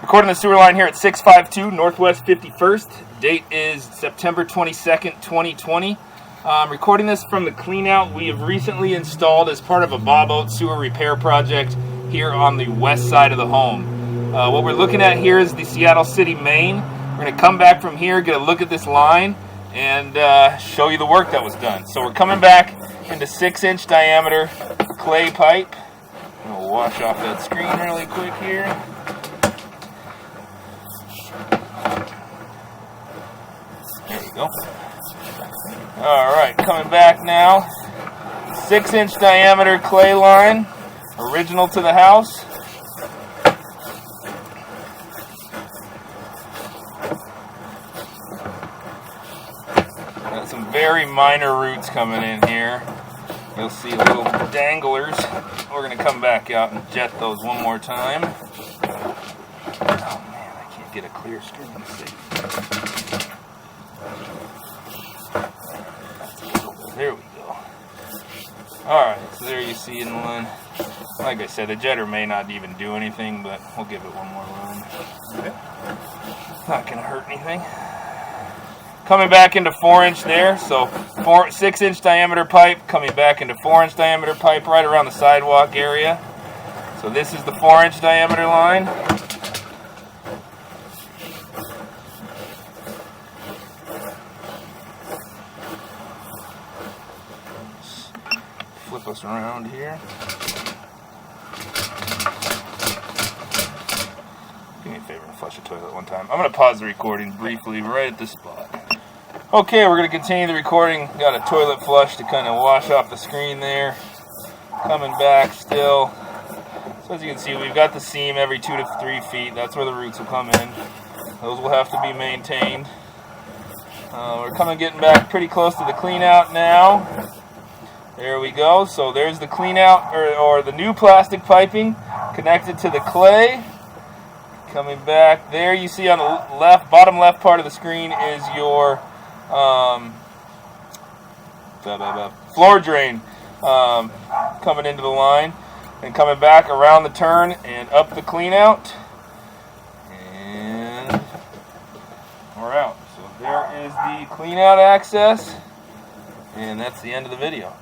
Recording the sewer line here at 652 Northwest 51st. Date is September 22nd, 2020. Recording this from the cleanout we have recently installed as part of a Bob Oates sewer repair project here on the west side of the home. What we're looking at here is the Seattle City main. We're going to come back from here, get a look at this line, and show you the work that was done. So we're coming back into 6-inch diameter clay pipe. I'm going to wash off that screen really quick here. There we go. Alright, coming back now. 6-inch diameter clay line, original to the house. Got some very minor roots coming in here. You'll see little danglers. We're going to come back out and jet those one more time. Oh man, I can't get a clear screen to see. There we go. Alright, so there you see in one. Like I said, the jetter may not even do anything, but we'll give it one more run. Okay. Not going to hurt anything. Coming back into 4-inch there, so 6-inch diameter pipe, coming back into 4-inch diameter pipe right around the sidewalk area. So this is the 4-inch diameter line. Flip us around here. Do me a favor and flush the toilet one time. I'm going to pause the recording briefly right at this spot. Okay, we're going to continue the recording. Got a toilet flush to kind of wash off the screen there. Coming back still. So as you can see, we've got the seam every 2 to 3 feet. That's where the roots will come in. Those will have to be maintained. We're getting back pretty close to the clean out now. There we go. So there's the clean out or the new plastic piping connected to the clay. Coming back there, you see on the left, bottom left part of the screen is your floor drain coming into the line and coming back around the turn and up the clean out, and we're out. So there is the clean out access, and that's the end of the video.